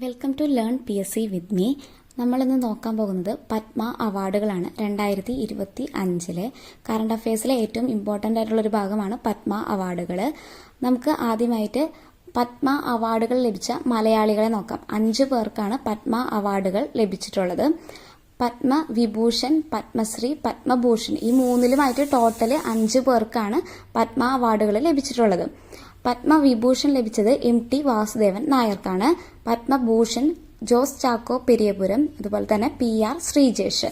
Welcome to learn PSC with me. നമ്മളിന്ന് നോക്കാൻ പോകുന്നത് പത്മ അവാർഡുകളാണ്. 2025 കറണ്ട് അഫയേഴ്സിലെ ഏറ്റവും ഇമ്പോർട്ടൻ്റ് ആയിട്ടുള്ളൊരു ഭാഗമാണ് പത്മ അവാർഡുകൾ. നമുക്ക് ആദ്യമായിട്ട് പത്മ അവാർഡുകൾ ലഭിച്ച മലയാളികളെ നോക്കാം. 5 പേർക്കാണ് പത്മ അവാർഡുകൾ ലഭിച്ചിട്ടുള്ളത്. പത്മ വിഭൂഷൺ, പത്മശ്രീ, പത്മഭൂഷൺ ഈ മൂന്നിലുമായിട്ട് ടോട്ടൽ 5 പേർക്കാണ് പത്മ അവാർഡുകൾ ലഭിച്ചിട്ടുള്ളത്. പത്മവിഭൂഷൺ ലഭിച്ചത് MT വാസുദേവൻ നായർക്കാണ്. പത്മഭൂഷൺ ജോസ് ചാക്കോ പെരിയപുരം, അതുപോലെ തന്നെ PR ശ്രീജേഷ്.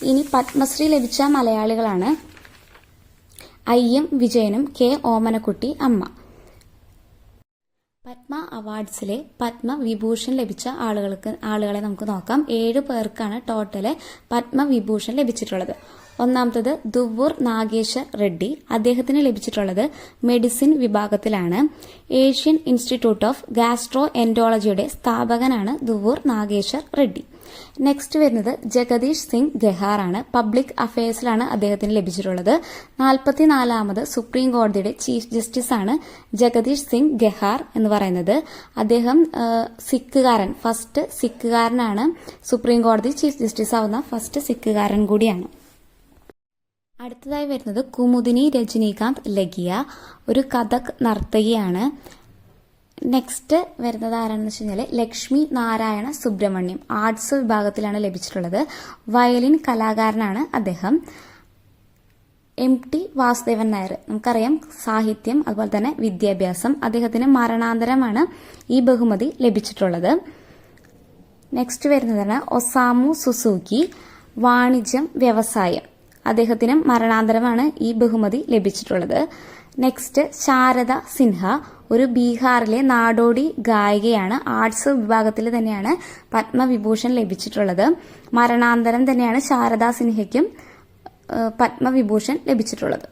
ഇനി പത്മശ്രീ ലഭിച്ച മലയാളികളാണ് IM വിജയനും K ഓമനക്കുട്ടി അമ്മ. പത്മ അവാർഡ്സിലെ പത്മവിഭൂഷൺ ലഭിച്ച ആളുകളെ നമുക്ക് നോക്കാം. 7 പേർക്കാണ് ടോട്ടല് പത്മവിഭൂഷൺ ലഭിച്ചിട്ടുള്ളത്. ഒന്നാമത്തത് ദുവ്വൂർ നാഗേശ്വർ റെഡ്ഡി. അദ്ദേഹത്തിന് ലഭിച്ചിട്ടുള്ളത് മെഡിസിൻ വിഭാഗത്തിലാണ്. ഏഷ്യൻ ഇൻസ്റ്റിറ്റ്യൂട്ട് ഓഫ് ഗാസ്ട്രോ എൻട്രോളജിയുടെ സ്ഥാപകനാണ് ദുവ്വൂർ നാഗേശ്വർ റെഡ്ഡി. നെക്സ്റ്റ് വരുന്നത് ജഗദീഷ് സിംഗ് ഗെഹാർ ആണ്. പബ്ലിക് അഫയേഴ്സിലാണ് അദ്ദേഹത്തിന് ലഭിച്ചിട്ടുള്ളത്. 44ാമത് സുപ്രീം കോടതിയുടെ ചീഫ് ജസ്റ്റിസ് ആണ് ജഗദീഷ് സിംഗ് ഗെഹാർ എന്ന് പറയുന്നത്. അദ്ദേഹം ഫസ്റ്റ് സിഖുകാരനാണ്. സുപ്രീം കോടതി ചീഫ് ജസ്റ്റിസ് ആവുന്ന ഫസ്റ്റ് സിഖുകാരൻ കൂടിയാണ്. അടുത്തതായി വരുന്നത് കുമുദിനി രജനീകാന്ത് ലഗിയ, ഒരു കഥക് നർത്തകിയാണ്. നെക്സ്റ്റ് വരുന്നത് ആരാണെന്ന് വെച്ച് കഴിഞ്ഞാൽ ലക്ഷ്മി നാരായണ സുബ്രഹ്മണ്യം. ആർട്സ് വിഭാഗത്തിലാണ് ലഭിച്ചിട്ടുള്ളത്. വയലിൻ കലാകാരനാണ് അദ്ദേഹം. MT വാസുദേവൻ നായർ, നമുക്കറിയാം സാഹിത്യം അതുപോലെ തന്നെ വിദ്യാഭ്യാസം. അദ്ദേഹത്തിന് മരണാന്തരമാണ് ഈ ബഹുമതി ലഭിച്ചിട്ടുള്ളത്. നെക്സ്റ്റ് വരുന്നതാണ് ഒസാമു സുസൂക്കി, വാണിജ്യം വ്യവസായം. അദ്ദേഹത്തിനും മരണാന്തരമാണ് ഈ ബഹുമതി ലഭിച്ചിട്ടുള്ളത്. നെക്സ്റ്റ് ശാരദ സിൻഹ, ഒരു ബീഹാറിലെ നാടോടി ഗായികയാണ്. ആർട്സ് വിഭാഗത്തിൽ തന്നെയാണ് പത്മവിഭൂഷൺ ലഭിച്ചിട്ടുള്ളത്. മരണാന്തരം തന്നെയാണ് ശാരദ സിൻഹയ്ക്കും പത്മവിഭൂഷൺ ലഭിച്ചിട്ടുള്ളത്.